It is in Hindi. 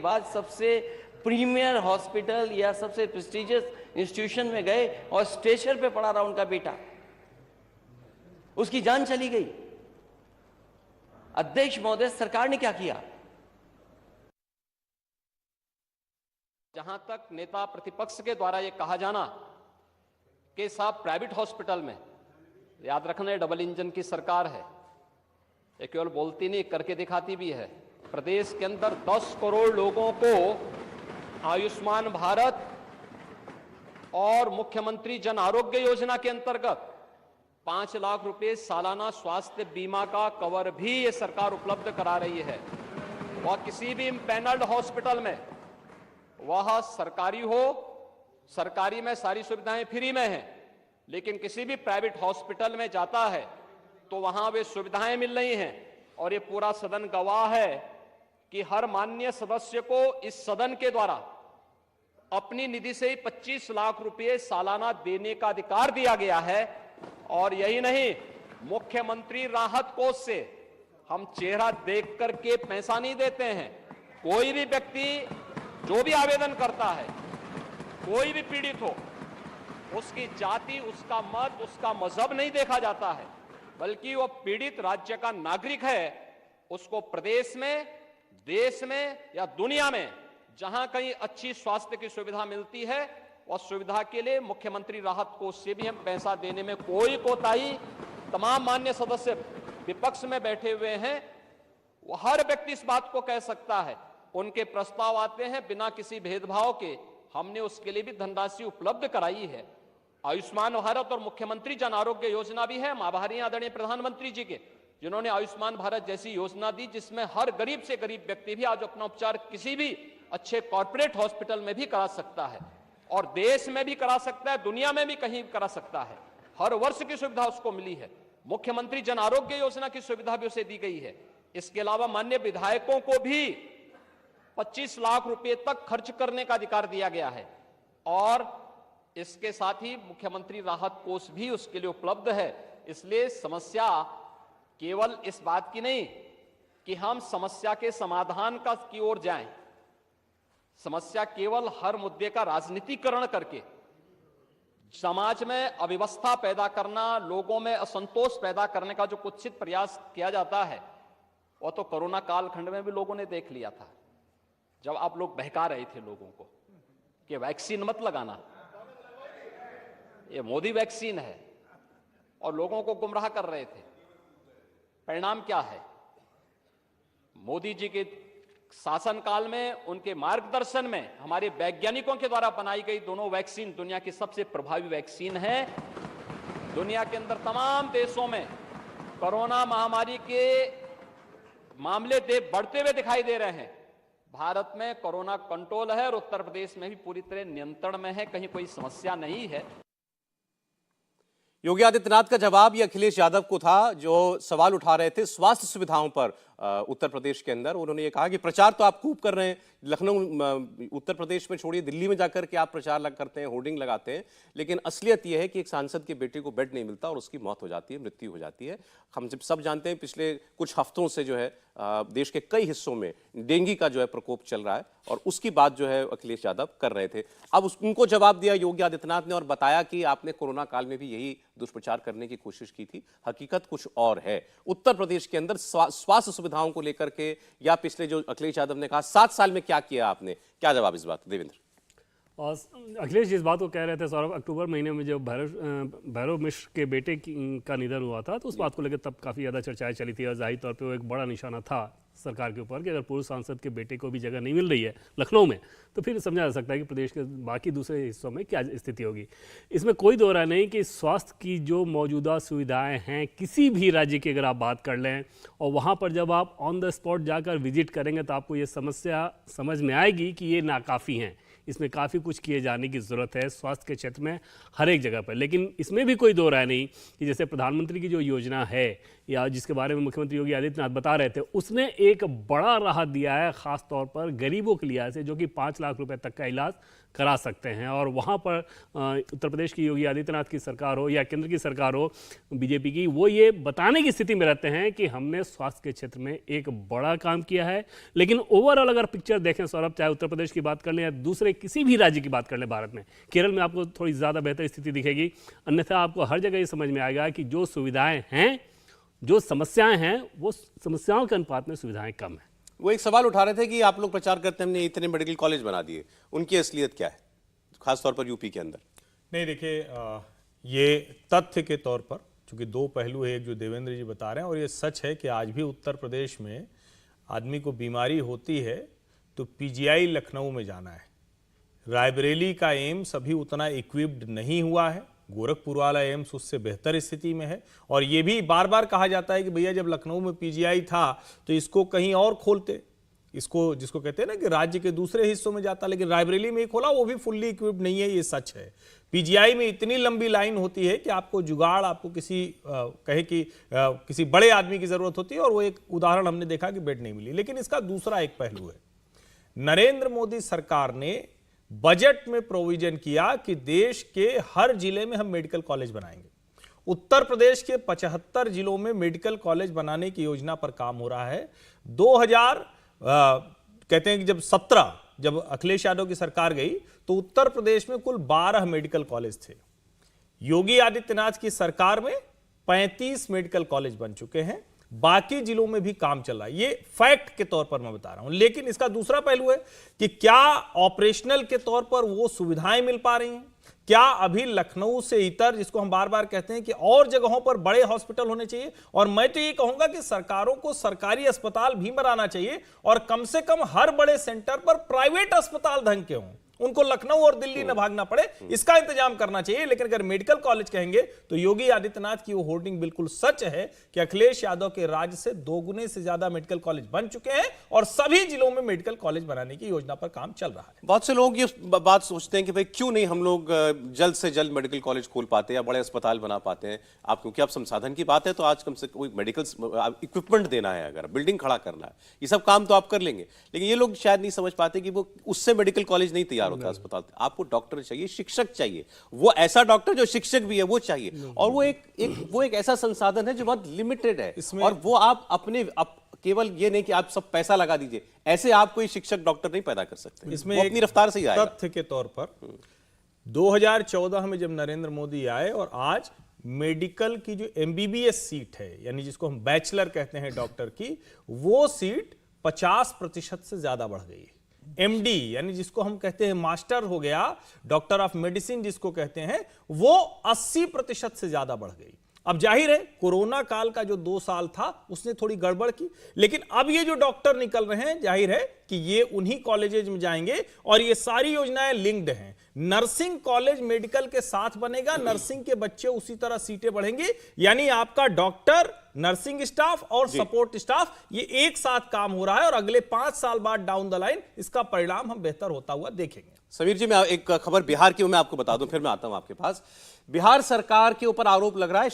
बाद सबसे प्रीमियर हॉस्पिटल या सबसे प्रेस्टिजियस इंस्टीट्यूशन में गए और स्ट्रेचर पे पड़ा रहा उनका बेटा, उसकी जान चली गई। अध्यक्ष महोदय, सरकार ने क्या किया? जहां तक नेता प्रतिपक्ष के द्वारा यह कहा जाना कि साहब प्राइवेट हॉस्पिटल में, याद रखना ये डबल इंजन की सरकार है, ये केवल बोलती नहीं करके दिखाती भी है। प्रदेश के अंदर 10 करोड़ लोगों को आयुष्मान भारत और मुख्यमंत्री जन आरोग्य योजना के अंतर्गत 5 लाख रुपए सालाना स्वास्थ्य बीमा का कवर भी ये सरकार उपलब्ध करा रही है। वह किसी भी पैनल्ड हॉस्पिटल में, वह सरकारी हो, सरकारी में सारी सुविधाएं फ्री में हैं, लेकिन किसी भी प्राइवेट हॉस्पिटल में जाता है तो वहां वे सुविधाएं मिल रही हैं। और ये पूरा सदन गवाह है कि हर माननीय सदस्य को इस सदन के द्वारा अपनी निधि से ही 25 लाख रुपए सालाना देने का अधिकार दिया गया है। और यही नहीं, मुख्यमंत्री राहत कोष से हम चेहरा देख करके पैसा नहीं देते हैं। कोई भी व्यक्ति जो भी आवेदन करता है, कोई भी पीड़ित हो, उसकी जाति, उसका मत, उसका मजहब नहीं देखा जाता है, बल्कि वो पीड़ित राज्य का नागरिक है। उसको प्रदेश में, देश में या दुनिया में जहां कहीं अच्छी स्वास्थ्य की सुविधा मिलती है, और सुविधा के लिए मुख्यमंत्री राहत कोष से भी हम पैसा देने में कोई कोताही, तमाम मान्य सदस्य विपक्ष में बैठे हुए हैं, वो हर व्यक्ति इस बात को कह सकता है। उनके प्रस्ताव आते हैं बिना किसी भेदभाव के, हमने उसके लिए भी धनराशि उपलब्ध कराई है। आयुष्मान भारत और मुख्यमंत्री जन आरोग्य योजना भी है। हम आभारी हैं आदरणीय प्रधानमंत्री जी के, जिन्होंने आयुष्मान भारत जैसी योजना दी, जिसमें हर गरीब से गरीब व्यक्ति भी आज अपना उपचार किसी भी अच्छे कॉर्पोरेट हॉस्पिटल में भी करा सकता है, और देश में भी करा सकता है, दुनिया में भी कहीं करा सकता है। हर वर्ष की सुविधा उसको मिली है। मुख्यमंत्री जन आरोग्य योजना की सुविधा भी उसे दी गई है। इसके अलावा माननीय विधायकों को भी 25 लाख रुपए तक खर्च करने का अधिकार दिया गया है, और इसके साथ ही मुख्यमंत्री राहत कोष भी उसके लिए उपलब्ध है। इसलिए समस्या केवल इस बात की नहीं कि हम समस्या के समाधान की ओर जाएं, समस्या केवल हर मुद्दे का राजनीतिकरण करके समाज में अव्यवस्था पैदा करना, लोगों में असंतोष पैदा करने का जो कुत्सित प्रयास किया जाता है, वो तो कोरोना कालखंड में भी लोगों ने देख लिया था, जब आप लोग बहका रहे थे लोगों को कि वैक्सीन मत लगाना, ये मोदी वैक्सीन है, और लोगों को गुमराह कर रहे थे। परिणाम क्या है? मोदी जी के शासनकाल में, उनके मार्गदर्शन में हमारे वैज्ञानिकों के द्वारा बनाई गई दोनों वैक्सीन दुनिया की सबसे प्रभावी वैक्सीन है। दुनिया के अंदर तमाम देशों में कोरोना महामारी के मामले बढ़ते हुए दिखाई दे रहे हैं। भारत में कोरोना कंट्रोल है, और उत्तर प्रदेश में भी पूरी तरह नियंत्रण में है, कहीं कोई समस्या नहीं है। योगी आदित्यनाथ का जवाब ये अखिलेश यादव को था, जो सवाल उठा रहे थे स्वास्थ्य सुविधाओं पर उत्तर प्रदेश के अंदर। उन्होंने ये कहा कि प्रचार तो आप खूब कर रहे हैं, लखनऊ, उत्तर प्रदेश में छोड़िए, दिल्ली में जाकर के आप प्रचार करते हैं, होर्डिंग लगाते हैं, लेकिन असलियत यह है कि एक सांसद के बेटे को बेड नहीं मिलता और उसकी मौत हो जाती है, मृत्यु हो जाती है। हम सब जानते हैं पिछले कुछ हफ्तों से जो है देश के कई हिस्सों में डेंगू का जो है प्रकोप चल रहा है, और उसकी बात जो है अखिलेश यादव कर रहे थे। अब उनको जवाब दिया योगी आदित्यनाथ ने और बताया कि आपने कोरोना काल में भी यही दुष्प्रचार करने की कोशिश की थी, हकीकत कुछ और है। उत्तर प्रदेश के अंदर स्वास्थ्य सुविधाओं को लेकर के, या पिछले जो अखिलेश यादव ने कहा 7 साल में क्या किया आपने, क्या जवाब इस बात? देवेंद्र। और अखिलेश जिस बात को कह रहे थे सौरभ, अक्टूबर महीने में जब भैरव मिश्र के बेटे का निधन हुआ था, तो उस बात को लेकर तब काफ़ी ज़्यादा चर्चाएं चली थी, और जाहिर तौर पे वो एक बड़ा निशाना था सरकार के ऊपर कि अगर पूर्व सांसद के बेटे को भी जगह नहीं मिल रही है लखनऊ में, तो फिर समझा जा सकता है कि प्रदेश के बाकी दूसरे हिस्सों में क्या स्थिति होगी। इसमें कोई दो राय नहीं कि स्वास्थ्य की जो मौजूदा सुविधाएं हैं, किसी भी राज्य की अगर आप बात कर लें, और वहाँ पर जब आप ऑन द स्पॉट जाकर विजिट करेंगे, तो आपको ये समस्या समझ में आएगी कि ये नाकाफ़ी हैं। इसमें काफ़ी कुछ किए जाने की ज़रूरत है स्वास्थ्य के क्षेत्र में हर एक जगह पर। लेकिन इसमें भी कोई दो राय नहीं कि जैसे प्रधानमंत्री की जो योजना है, या जिसके बारे में मुख्यमंत्री योगी आदित्यनाथ बता रहे थे, उसने एक बड़ा राहत दिया है, खास तौर पर गरीबों के लिहाज से, जो कि 5 लाख रुपए तक का इलाज करा सकते हैं। और वहाँ पर उत्तर प्रदेश की योगी आदित्यनाथ की सरकार हो या केंद्र की सरकार हो बीजेपी की, वो ये बताने की स्थिति में रहते हैं कि हमने स्वास्थ्य के क्षेत्र में एक बड़ा काम किया है। लेकिन ओवरऑल अगर पिक्चर देखें सौरभ, चाहे उत्तर प्रदेश की बात कर लें या दूसरे किसी भी राज्य की बात कर लें भारत में, केरल में आपको थोड़ी ज़्यादा बेहतर स्थिति दिखेगी, अन्यथा आपको हर जगह ये समझ में आएगा कि जो सुविधाएं हैं, जो समस्याएं हैं, वो समस्याओं के अनुपात में सुविधाएं कम हैं। वो एक सवाल उठा रहे थे कि आप लोग प्रचार करते हैं हमने इतने मेडिकल कॉलेज बना दिए, उनकी असलियत क्या है, खासतौर पर यूपी के अंदर? नहीं, देखिए, ये तथ्य के तौर पर, चूंकि दो पहलू है, एक जो देवेंद्र जी बता रहे हैं और ये सच है कि आज भी उत्तर प्रदेश में आदमी को बीमारी होती है तो पीजीआई लखनऊ में जाना है। रायबरेली का एम्स अभी उतना इक्विप्ड नहीं हुआ है, गोरखपुर वाला एम्स उससे बेहतर स्थिति में है। और ये भी बार बार कहा जाता है कि भैया जब लखनऊ में पीजीआई था तो इसको कहीं और खोलते, इसको जिसको कहते हैं ना कि राज्य के दूसरे हिस्सों में जाता, लेकिन रायबरेली में ही खोला, वो भी फुल्ली इक्विप्ड नहीं है, ये सच है। पीजीआई में इतनी लंबी लाइन होती है कि आपको जुगाड़, आपको किसी कहे कि किसी बड़े आदमी की जरूरत होती है, और वो एक उदाहरण हमने देखा कि बेड नहीं मिली। लेकिन इसका दूसरा एक पहलू है, नरेंद्र मोदी सरकार ने बजट में प्रोविजन किया कि देश के हर जिले में हम मेडिकल कॉलेज बनाएंगे। उत्तर प्रदेश के 75 जिलों में मेडिकल कॉलेज बनाने की योजना पर काम हो रहा है। 2000 कहते हैं कि जब अखिलेश यादव की सरकार गई तो उत्तर प्रदेश में कुल 12 मेडिकल कॉलेज थे। योगी आदित्यनाथ की सरकार में 35 मेडिकल कॉलेज बन चुके हैं, बाकी जिलों में भी काम चल रहा है। ये फैक्ट के तौर पर मैं बता रहा हूं। लेकिन इसका दूसरा पहलू है कि क्या ऑपरेशनल के तौर पर वो सुविधाएं मिल पा रही हैं? क्या अभी लखनऊ से इतर, जिसको हम बार बार कहते हैं कि और जगहों पर बड़े हॉस्पिटल होने चाहिए, और मैं तो ये कहूंगा कि सरकारों को सरकारी अस्पताल भी बनाना चाहिए, और कम से कम हर बड़े सेंटर पर प्राइवेट अस्पताल ढंग के हों, उनको लखनऊ और दिल्ली न भागना पड़े, इसका इंतजाम करना चाहिए। लेकिन अगर मेडिकल कॉलेज कहेंगे तो योगी आदित्यनाथ की वो होर्डिंग बिल्कुल सच है कि अखिलेश यादव के राज्य से 2 गुने से ज्यादा मेडिकल कॉलेज बन चुके हैं, और सभी जिलों में मेडिकल कॉलेज बनाने की योजना पर काम चल रहा है। बहुत से लोग ये बात सोचते हैं कि भाई क्यों नहीं हम लोग जल्द से जल्द मेडिकल कॉलेज खोल पाते या बड़े अस्पताल बना पाते हैं। आप, क्योंकि अब संसाधन की बात है तो आज कम से कोई मेडिकल इक्विपमेंट देना है, अगर बिल्डिंग खड़ा करना है, ये सब काम तो आप कर लेंगे। लेकिन ये लोग शायद नहीं समझ पाते कि वो उससे मेडिकल कॉलेज नहीं तैयार होता, अस्पताल। आपको डॉक्टर चाहिए, शिक्षक चाहिए, वो ऐसा डॉक्टर जो शिक्षक भी है वो चाहिए, और वो एक ऐसा संसाधन है जो बहुत लिमिटेड है, और वो आप केवल ये नहीं कि आप सब पैसा लगा दीजिए, ऐसे आप कोई शिक्षक डॉक्टर नहीं पैदा कर सकते। इसमें अपनी रफ्तार से ही आएगा। तथ्य के तौर पर 2014 में जब नरेंद्र मोदी आए और आज मेडिकल की जो MBBS सीट है, यानी जिसको हम बैचलर कहते हैं डॉक्टर की, वो सीट 50% से ज्यादा बढ़ गई है। MD यानी जिसको हम कहते हैं मास्टर हो गया, डॉक्टर ऑफ मेडिसिन जिसको कहते हैं, वो 80% से ज्यादा बढ़ गई। अब जाहिर है कोरोना काल का जो 2 साल था उसने थोड़ी गड़बड़ की, लेकिन अब ये जो डॉक्टर निकल रहे हैं, जाहिर है कि ये उन्हीं कॉलेजेस में जाएंगे, और ये सारी योजनाएं लिंक्ड हैं। नर्सिंग कॉलेज मेडिकल के साथ बनेगा, नर्सिंग के बच्चे उसी तरह सीटें बढ़ेंगी, यानी आपका डॉक्टर, नर्सिंग स्टाफ और सपोर्ट स्टाफ, ये एक साथ काम हो रहा है, और अगले 5 साल बाद डाउन द लाइन इसका परिणाम हम बेहतर होता हुआ देखेंगे। समीर जी, मैं एक खबर बिहार की मैं आपको बता दूं, फिर मैं आता हूं आपके पास। बिहार सरकार के ऊपर आरोप लग रहा है